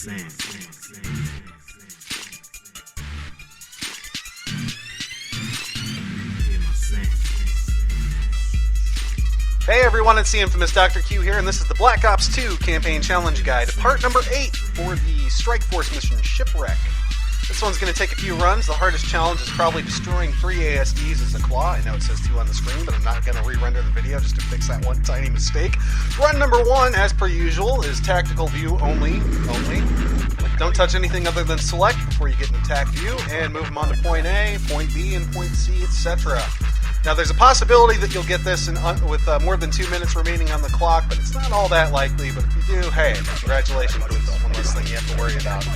Hey everyone, it's the infamous Dr. Q here, and this is the Black Ops 2 Campaign Challenge Guide, part number 8 for the Strike Force mission Shipwreck. This one's going to take a few runs. The hardest challenge is probably destroying 3 ASDs as a claw. I know it says 2 on the screen, but I'm not going to re-render the video just to fix that one tiny mistake. Run number 1, as per usual, is tactical view only. Don't touch anything other than select before you get an attack view, and move them on to point A, point B, and point C, etc. Now, there's a possibility that you'll get this with more than 2 minutes remaining on the clock, but it's not all that likely. But if you do, hey, congratulations. It's one less thing you have to worry about.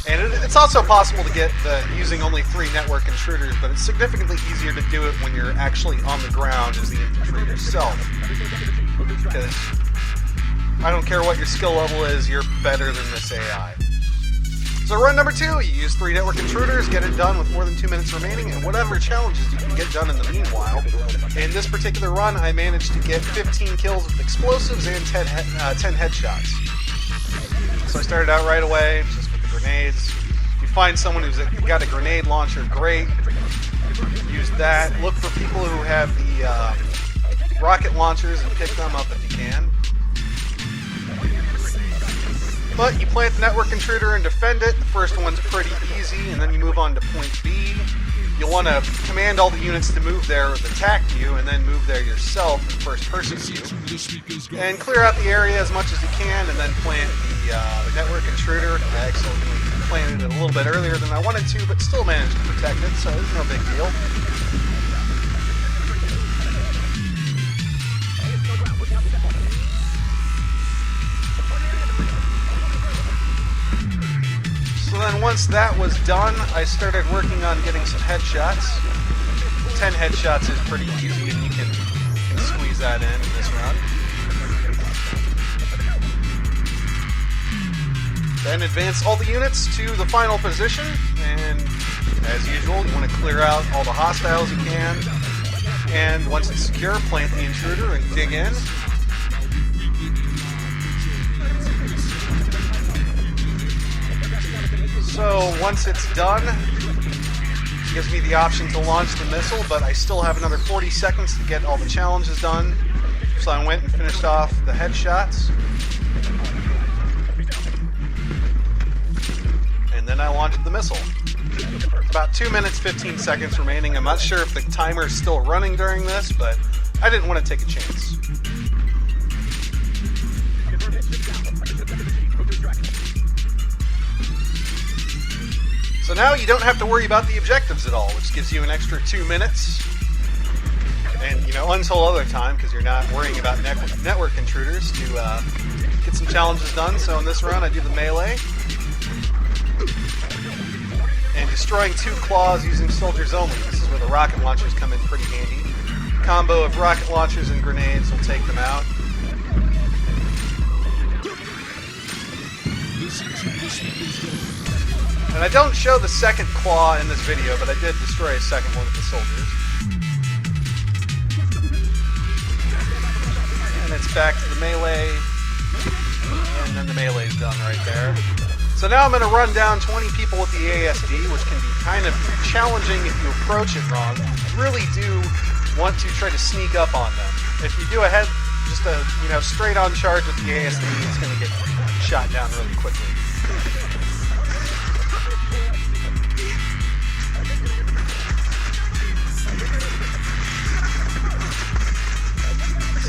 And it's also possible to get using only 3 network intruders, but it's significantly easier to do it when you're actually on the ground as the infantry yourself. Because I don't care what your skill level is, you're better than this AI. So run number 2, you use 3 network intruders, get it done with more than 2 minutes remaining, and whatever challenges you can get done in the meanwhile. In this particular run, I managed to get 15 kills with explosives and 10 headshots. So I started out right away, just with the grenades. If you find someone who's got a grenade launcher, great. Use that. Look for people who have the rocket launchers and pick them up if you can. But you plant the network intruder and defend it. The first one's pretty easy, and then you move on to point B. You'll want to command all the units to move there with attack view, and then move there yourself in first-person view. And clear out the area as much as you can, and then plant the network intruder. I accidentally planted it a little bit earlier than I wanted to, but still managed to protect it, so it's no big deal. So then once that was done, I started working on getting some headshots. 10 headshots is pretty easy, and you can squeeze that in this run. Then advance all the units to the final position, and as usual, you want to clear out all the hostiles you can. And once it's secure, plant the intruder and dig in. So once it's done, it gives me the option to launch the missile, but I still have another 40 seconds to get all the challenges done. So I went and finished off the headshots. And then I launched the missile. About 2 minutes, 15 seconds remaining. I'm not sure if the timer is still running during this, but I didn't want to take a chance. So now you don't have to worry about the objectives at all, which gives you an extra 2 minutes. And, until other time, because you're not worrying about network intruders to get some challenges done. So in this run, I do the melee. And destroying 2 claws using soldiers only. This is where the rocket launchers come in pretty handy. Combo of rocket launchers and grenades will take them out. And I don't show the second claw in this video, but I did destroy a second one with the soldiers. And it's back to the melee. And then the melee's done right there. So now I'm going to run down 20 people with the ASD, which can be kind of challenging if you approach it wrong. You really do want to try to sneak up on them. If you do just a straight on charge with the ASD, it's going to get shot down really quickly.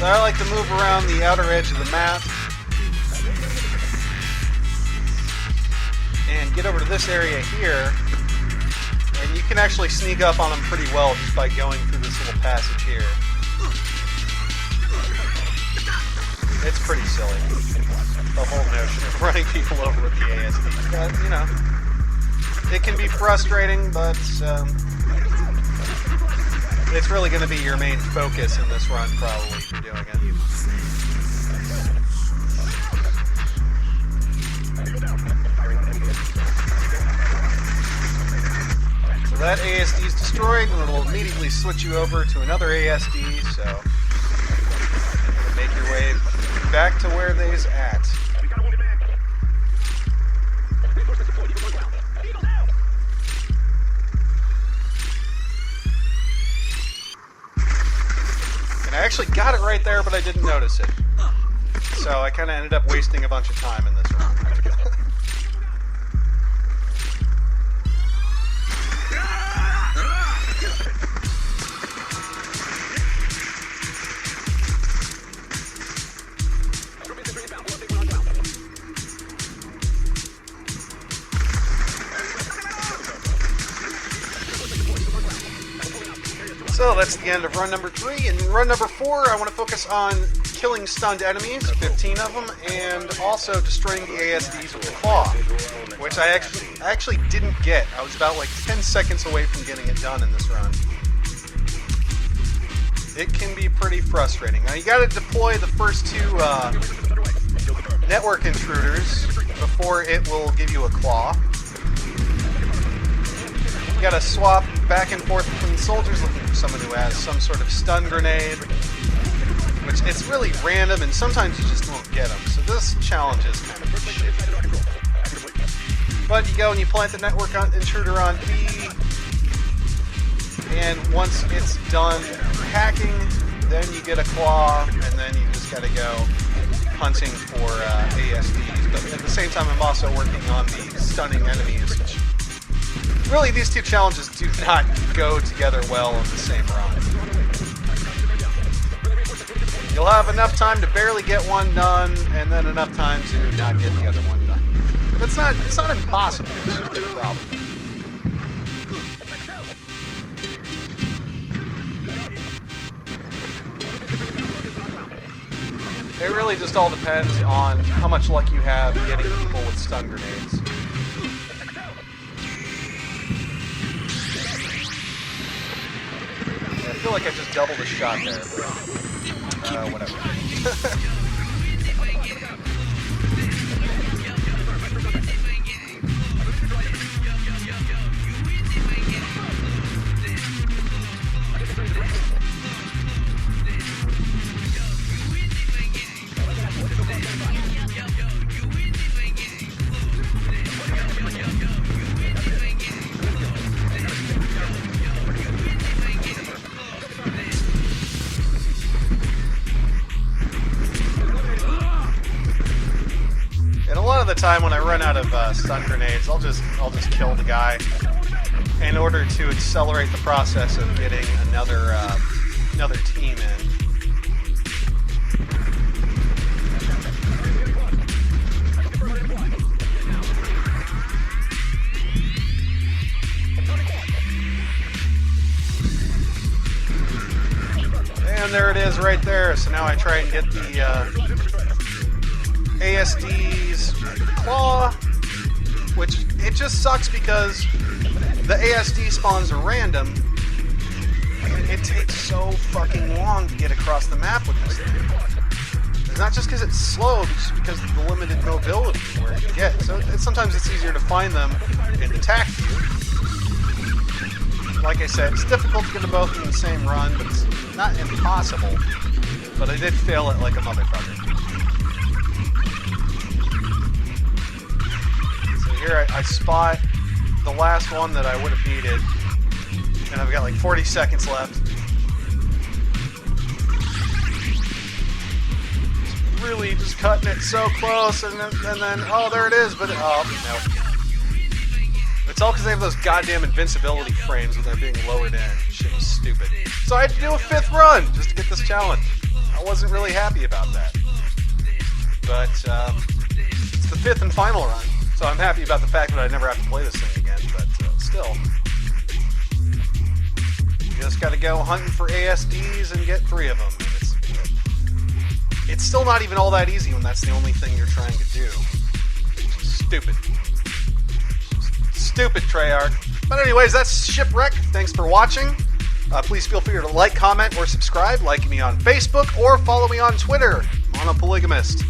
So I like to move around the outer edge of the map and get over to this area here, and you can actually sneak up on them pretty well just by going through this little passage here. It's pretty silly, the whole notion of running people over with the ASD. But, it can be frustrating, but it's really going to be your main focus in this run, probably, if you're doing it. So that ASD is destroyed, and it'll immediately switch you over to another ASD, so make your way back to where they's at. actually got it right there, but I didn't notice it. So I kind of ended up wasting a bunch of time in this round. So that's the end of run number 3. And in run number 4, I want to focus on killing stunned enemies, 15 of them, and also destroying the ASDs with the claw, which I actually didn't get. I was about like 10 seconds away from getting it done in this run. It can be pretty frustrating. Now you got to deploy the first 2 network intruders before it will give you a claw. You gotta swap back and forth between soldiers looking for someone who has some sort of stun grenade, which it's really random and sometimes you just won't get them. So this challenge is kind of shitty. But you go and you plant the network intruder on B, and once it's done hacking, then you get a claw, and then you just gotta go hunting for ASDs. But at the same time, I'm also working on the stunning enemies, which really, these 2 challenges do not go together well in the same run. You'll have enough time to barely get one done, and then enough time to not get the other one done. But it's not impossible, it's just a problem. It really just all depends on how much luck you have getting people with stun grenades. I feel like I just doubled a shot there, but whatever. The time when I run out of stun grenades, I'll just kill the guy in order to accelerate the process of getting another team in. And there it is right there. So now I try and get the ASD's claw, which it just sucks because the ASD spawns are random and it takes so fucking long to get across the map with this thing. It's not just because it's slow, it's just because of the limited mobility where you get. So sometimes it's easier to find them and attack you. Like I said, it's difficult to get them both in the same run, but it's not impossible. But I did fail it like a motherfucker. Here I spot the last one that I would have needed, and I've got like 40 seconds left. It's really just cutting it so close, and then oh, there it is, but oh no. It's all because they have those goddamn invincibility frames when they're being lowered in. Shit was stupid. So I had to do a 5th run just to get this challenge. I wasn't really happy about that. But it's the 5th and final run. So I'm happy about the fact that I never have to play this thing again, but still. You just gotta go hunting for ASDs and get 3 of them. It's still not even all that easy when that's the only thing you're trying to do. Stupid. Stupid, Treyarch. But anyways, that's Shipwreck. Thanks for watching. Please feel free to like, comment, or subscribe. Like me on Facebook, or follow me on Twitter. I'm a polygamist.